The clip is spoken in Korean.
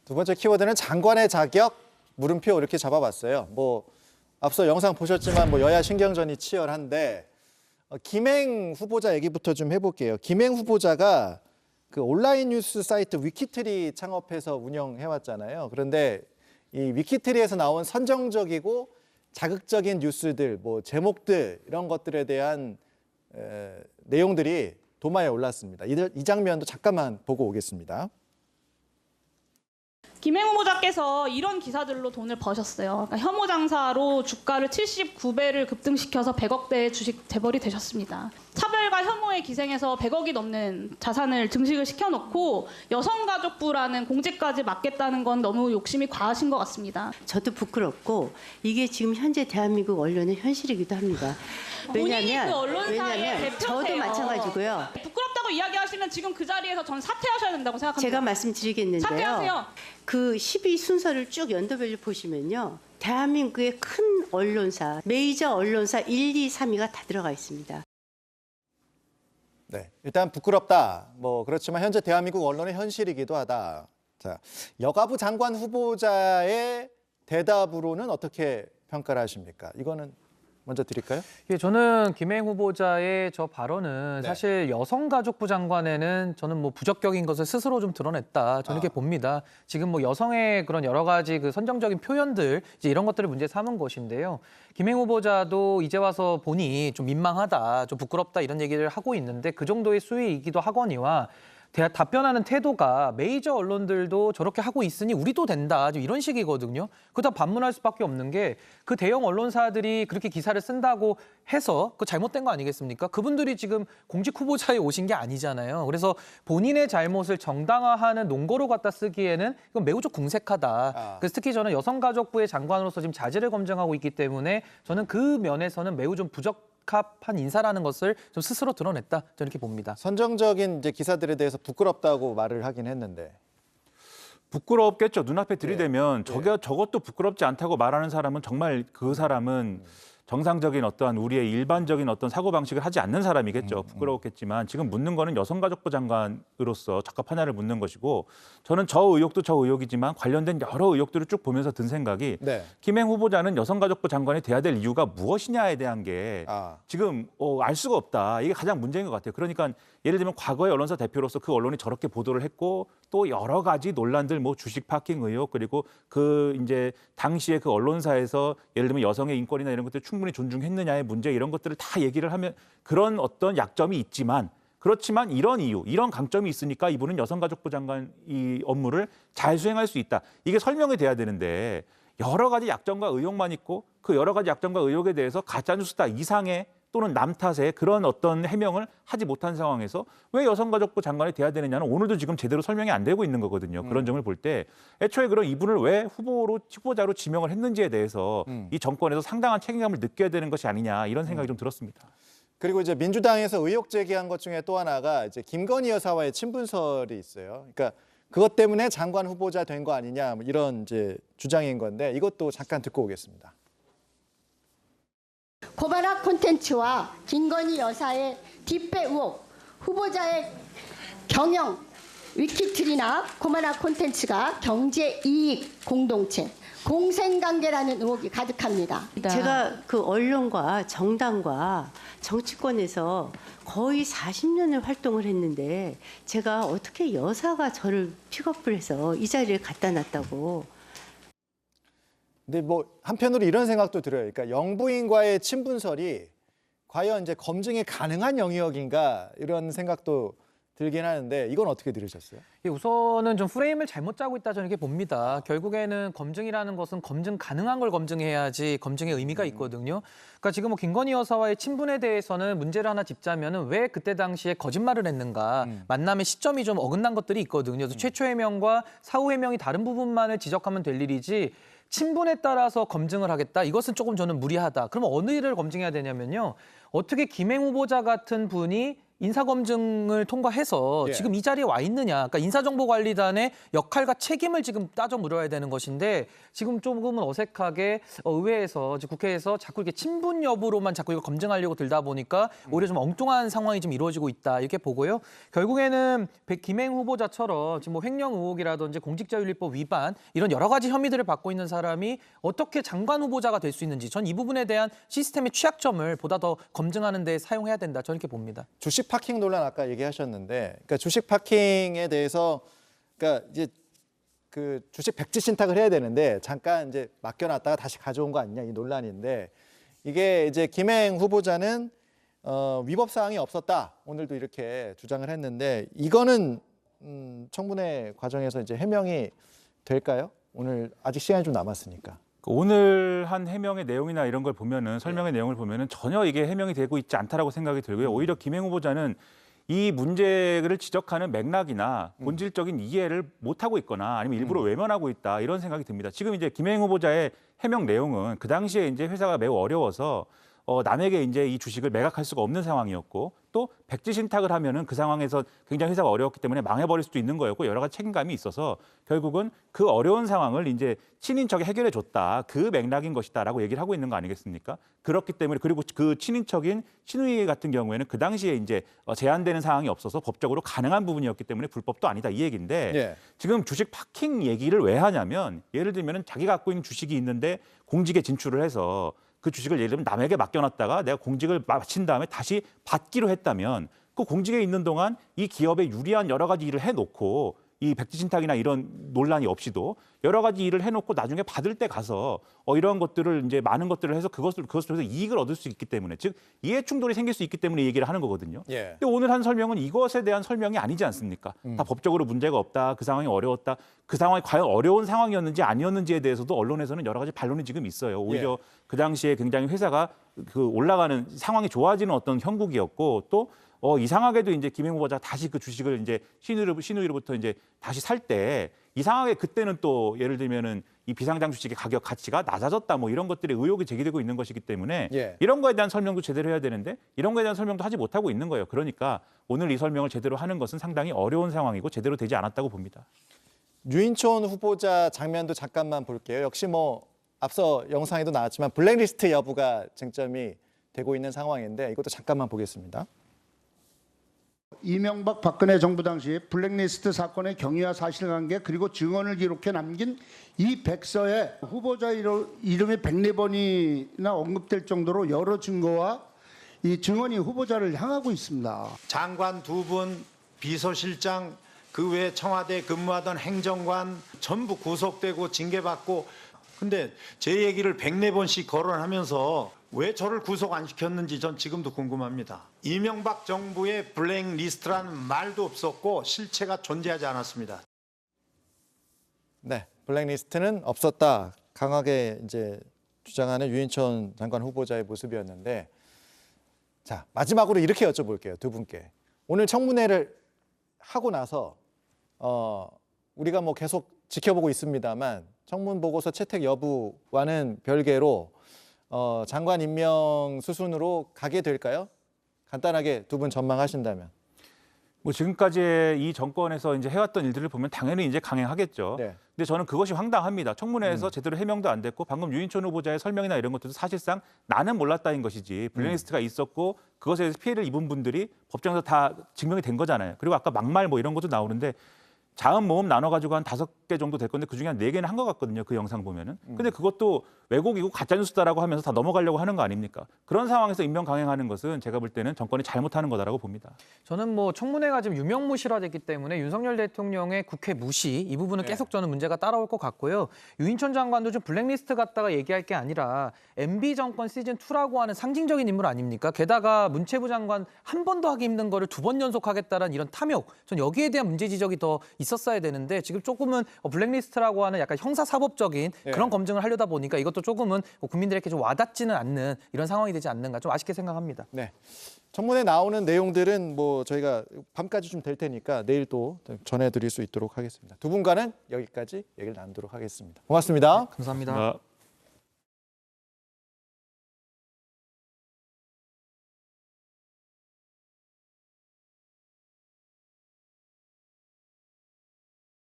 두 번째 키워드는 장관의 자격 물음표 이렇게 잡아봤어요. 뭐 앞서 영상 보셨지만 뭐 여야 신경전이 치열한데 김행 후보자 얘기부터 좀 해볼게요. 김행 후보자가 그 온라인 뉴스 사이트 위키트리 창업해서 운영해왔잖아요. 그런데 이 위키트리에서 나온 선정적이고 자극적인 뉴스들, 뭐 제목들 이런 것들에 대한 내용들이 도마에 올랐습니다. 이 장면도 잠깐만 보고 오겠습니다. 김행 후보자께서 이런 기사들로 돈을 버셨어요. 그러니까 혐오 장사로 주가를 79배를 급등시켜서 100억대의 주식 재벌이 되셨습니다. 차별과 혐오에 기생해서 100억이 넘는 자산을 증식을 시켜놓고 여성가족부라는 공직까지 맡겠다는 건 너무 욕심이 과하신 것 같습니다. 저도 부끄럽고 이게 지금 현재 대한민국 언론의 현실이기도 합니다. 본인이 그 언론사의 왜냐하면 대표세요. 저도 마찬가지고요. 부끄럽다고 이야기하시면 지금 그 자리에서 저는 사퇴하셔야 된다고 생각합니다. 제가 말씀드리겠는데요. 사퇴하세요. 그 12 순서를 쭉 연도별로 보시면요. 대한민국의 큰 언론사, 메이저 언론사 1, 2, 3위가 다 들어가 있습니다. 네, 일단 부끄럽다. 뭐 그렇지만 현재 대한민국 언론의 현실이기도 하다. 자, 여가부 장관 후보자의 대답으로는 어떻게 평가를 하십니까? 이거는 먼저 드릴까요? 예, 저는 김행 후보자의 저 발언은 네. 사실 여성가족부 장관에는 저는 뭐 부적격인 것을 스스로 좀 드러냈다. 저는 이렇게 봅니다. 지금 뭐 여성의 그런 여러 가지 그 선정적인 표현들 이제 이런 것들을 문제 삼은 것인데요. 김행 후보자도 이제 와서 보니 좀 민망하다, 좀 부끄럽다 이런 얘기를 하고 있는데 그 정도의 수위이기도 하거니와 답변하는 태도가 메이저 언론들도 저렇게 하고 있으니 우리도 된다. 좀 이런 식이거든요. 그다 반문할 수밖에 없는 게 그 대형 언론사들이 그렇게 기사를 쓴다고 해서 그 잘못된 거 아니겠습니까? 그분들이 지금 공직 후보자에 오신 게 아니잖아요. 그래서 본인의 잘못을 정당화하는 논거로 갖다 쓰기에는 이건 매우 좀 궁색하다. 그래서 특히 저는 여성가족부의 장관으로서 지금 자질을 검증하고 있기 때문에 저는 그 면에서는 매우 좀 부적합한 인사라는 것을 좀 스스로 드러냈다. 저는 이렇게 봅니다. 선정적인 이제 기사들에 대해서 부끄럽다고 말을 하긴 했는데. 부끄럽겠죠. 눈앞에 들이대면 저것도 부끄럽지 않다고 말하는 사람은 정말 그 사람은 정상적인 어떠한 우리의 일반적인 어떤 사고방식을 하지 않는 사람이겠죠. 부끄러웠겠지만 지금 묻는 거는 여성가족부 장관으로서 적합하냐를 묻는 것이고 저는 저 의혹도 저 의혹이지만 관련된 여러 의혹들을 쭉 보면서 든 생각이 네. 김행 후보자는 여성가족부 장관이 돼야 될 이유가 무엇이냐에 대한 게 지금 알 수가 없다. 이게 가장 문제인 것 같아요. 그러니까 예를 들면 과거의 언론사 대표로서 그 언론이 저렇게 보도를 했고 또 여러 가지 논란들 뭐 주식 파킹 의혹 그리고 그 이제 당시에 그 언론사에서 예를 들면 여성의 인권이나 이런 것들 충분히 존중했느냐의 문제 이런 것들을 다 얘기를 하면 그런 어떤 약점이 있지만 그렇지만 이런 이유, 이런 강점이 있으니까 이분은 여성가족부 장관 이 업무를 잘 수행할 수 있다. 이게 설명이 돼야 되는데 여러 가지 약점과 의혹만 있고 그 여러 가지 약점과 의혹에 대해서 가짜뉴스다 이상의 또는 남 탓의 그런 어떤 해명을 하지 못한 상황에서 왜 여성가족부 장관이 돼야 되느냐는 오늘도 지금 제대로 설명이 안 되고 있는 거거든요. 그런 점을 볼 때 애초에 그런 이분을 왜 후보자로 지명을 했는지에 대해서 이 정권에서 상당한 책임감을 느껴야 되는 것이 아니냐 이런 생각이 좀 들었습니다. 그리고 이제 민주당에서 의혹 제기한 것 중에 또 하나가 이제 김건희 여사와의 친분설이 있어요. 그러니까 그것 때문에 장관 후보자 된 거 아니냐 뭐 이런 이제 주장인 건데 이것도 잠깐 듣고 오겠습니다. 고발학 콘텐츠와 김건희 여사의 뒷배 의혹, 후보자의 경영, 위키트리나 고발학 콘텐츠가 경제 이익 공동체, 공생관계라는 의혹이 가득합니다. 제가 그 언론과 정당과 정치권에서 거의 40년을 활동을 했는데 제가 어떻게 여사가 저를 픽업을 해서 이 자리에 갖다 놨다고. 근데 뭐 한편으로 이런 생각도 들어요. 그러니까 영부인과의 친분설이 과연 이제 검증이 가능한 영역인가 이런 생각도 들긴 하는데 이건 어떻게 들으셨어요? 예, 우선은 좀 프레임을 잘못 짜고 있다 저는 이렇게 봅니다. 결국에는 검증이라는 것은 검증 가능한 걸 검증해야지 검증의 의미가 있거든요. 그러니까 지금 뭐 김건희 여사와의 친분에 대해서는 문제를 하나 짚자면은 왜 그때 당시에 거짓말을 했는가 만남의 시점이 좀 어긋난 것들이 있거든요. 그래서 최초 해명과 사후 해명이 다른 부분만을 지적하면 될 일이지 친분에 따라서 검증을 하겠다. 이것은 조금 저는 무리하다. 그러면 어느 일을 검증해야 되냐면요. 어떻게 김행 후보자 같은 분이 인사검증을 통과해서 예. 지금 이 자리에 와 있느냐. 그러니까 인사정보관리단의 역할과 책임을 지금 따져 물어야 되는 것인데 지금 조금은 어색하게 의회에서, 국회에서 자꾸 이렇게 친분 여부로만 자꾸 이거 검증하려고 들다 보니까 오히려 좀 엉뚱한 상황이 좀 이루어지고 있다. 이렇게 보고요. 결국에는 김행 후보자처럼 지금 뭐 횡령 의혹이라든지 공직자윤리법 위반 이런 여러 가지 혐의들을 받고 있는 사람이 어떻게 장관 후보자가 될 수 있는지 전 이 부분에 대한 시스템의 취약점을 보다 더 검증하는 데 사용해야 된다. 저는 이렇게 봅니다. 주식 파킹 논란 아까 얘기하셨는데, 그러니까 주식 파킹에 대해서, 그러니까 이제 그 주식 백지 신탁을 해야 되는데 잠깐 이제 맡겨놨다가 다시 가져온 거 아니냐 이 논란인데, 이게 이제 김행 후보자는 위법 사항이 없었다 오늘도 이렇게 주장을 했는데, 이거는 청문회 과정에서 이제 해명이 될까요? 오늘 아직 시간이 좀 남았으니까. 오늘 한 해명의 내용이나 이런 걸 보면은 설명의 내용을 보면은 전혀 이게 해명이 되고 있지 않다라고 생각이 들고요. 오히려 김행 후보자는 이 문제를 지적하는 맥락이나 본질적인 이해를 못하고 있거나 아니면 일부러 외면하고 있다 이런 생각이 듭니다. 지금 이제 김행 후보자의 해명 내용은 그 당시에 이제 회사가 매우 어려워서 남에게 이제 이 주식을 매각할 수가 없는 상황이었고 또 백지 신탁을 하면은 그 상황에서 굉장히 회사가 어려웠기 때문에 망해버릴 수도 있는 거였고 여러 가지 책임감이 있어서 결국은 그 어려운 상황을 이제 친인척이 해결해 줬다. 그 맥락인 것이다라고 얘기를 하고 있는 거 아니겠습니까? 그렇기 때문에 그리고 그 친인척인 신우이 같은 경우에는 그 당시에 이제 제한되는 상황이 없어서 법적으로 가능한 부분이었기 때문에 불법도 아니다 이 얘기인데 예. 지금 주식 파킹 얘기를 왜 하냐면 예를 들면은 자기가 갖고 있는 주식이 있는데 공직에 진출을 해서 그 주식을 예를 들면 남에게 맡겨놨다가 내가 공직을 마친 다음에 다시 받기로 했다면 그 공직에 있는 동안 이 기업에 유리한 여러 가지 일을 해놓고 이 백지신탁이나 이런 논란이 없이도 여러 가지 일을 해놓고 나중에 받을 때 가서 이런 것들을 이제 많은 것들을 해서 그것을 통해서 이익을 얻을 수 있기 때문에 즉 이해 충돌이 생길 수 있기 때문에 이 얘기를 하는 거거든요. 예. 근데 오늘 한 설명은 이것에 대한 설명이 아니지 않습니까? 다 법적으로 문제가 없다. 그 상황이 어려웠다. 그 상황이 과연 어려운 상황이었는지 아니었는지에 대해서도 언론에서는 여러 가지 반론이 지금 있어요. 오히려 그 당시에 굉장히 회사가 그 올라가는 상황이 좋아지는 어떤 형국이었고 또 이상하게도 이제 김행 후보자가 다시 그 주식을 이제 신우이로부터 이제 다시 살 때 이상하게 그때는 또 예를 들면은 이 비상장 주식의 가격 가치가 낮아졌다 뭐 이런 것들의 의혹이 제기되고 있는 것이기 때문에 이런 거에 대한 설명도 제대로 해야 되는데 이런 거에 대한 설명도 하지 못하고 있는 거예요. 그러니까 오늘 이 설명을 제대로 하는 것은 상당히 어려운 상황이고 제대로 되지 않았다고 봅니다. 유인촌 후보자 장면도 잠깐만 볼게요. 역시 뭐 앞서 영상에도 나왔지만 블랙리스트 여부가 쟁점이 되고 있는 상황인데 이것도 잠깐만 보겠습니다. 이명박 박근혜 정부 당시 블랙리스트 사건의 경위와 사실관계 그리고 증언을 기록해 남긴 이 백서에 후보자 이름이 104번이나 언급될 정도로 여러 증거와 이 증언이 후보자를 향하고 있습니다. 장관 2분, 비서실장, 그 외 청와대 근무하던 행정관 전부 구속되고 징계받고 근데 제 얘기를 104번씩 거론하면서 왜 저를 구속 안 시켰는지 전 지금도 궁금합니다. 이명박 정부의 블랙리스트라는 말도 없었고 실체가 존재하지 않았습니다. 네, 블랙리스트는 없었다. 강하게 이제 주장하는 유인촌 장관 후보자의 모습이었는데, 자 마지막으로 이렇게 여쭤볼게요, 두 분께. 오늘 청문회를 하고 나서 우리가 뭐 계속 지켜보고 있습니다만 청문 보고서 채택 여부와는 별개로 장관 임명 수순으로 가게 될까요? 간단하게 두 분 전망하신다면. 뭐 지금까지 이 정권에서 이제 해왔던 일들을 보면 당연히 이제 강행하겠죠. 네. 근데 저는 그것이 황당합니다. 청문회에서 제대로 해명도 안 됐고 방금 유인촌 후보자의 설명이나 이런 것들도 사실상 나는 몰랐다인 것이지 블랙리스트가 있었고 그것에 대해서 피해를 입은 분들이 법정에서 다 증명이 된 거잖아요. 그리고 아까 막말 뭐 이런 것도 나오는데 자음 모음 나눠가지고 한 5개 정도 될 건데 그중에 한 4개는 한 것 같거든요. 그 영상 보면은. 근데 그것도 왜곡이고 가짜뉴스다라고 하면서 다 넘어가려고 하는 거 아닙니까? 그런 상황에서 임명 강행하는 것은 제가 볼 때는 정권이 잘못하는 거다라고 봅니다. 저는 뭐 청문회가 지금 유명무실화됐기 때문에 윤석열 대통령의 국회 무시 이 부분은 계속 저는 문제가 따라올 것 같고요. 유인촌 장관도 좀 블랙리스트 갖다가 얘기할 게 아니라 MB 정권 시즌 2라고 하는 상징적인 인물 아닙니까? 게다가 문체부 장관 한 번도 하기 힘든 거를 2번 연속하겠다는 이런 탐욕. 전 여기에 대한 문제 지적이 더 있었어야 되는데 지금 조금은 블랙리스트라고 하는 약간 형사사법적인 그런 검증을 하려다 보니까 이것도 조금은 국민들에게 좀 와닿지는 않는 이런 상황이 되지 않는가 좀 아쉽게 생각합니다. 네. 청문회 나오는 내용들은 뭐 저희가 밤까지 좀 될 테니까 내일 또 전해드릴 수 있도록 하겠습니다. 두 분과는 여기까지 얘기를 나누도록 하겠습니다. 고맙습니다. 감사합니다. 감사합니다.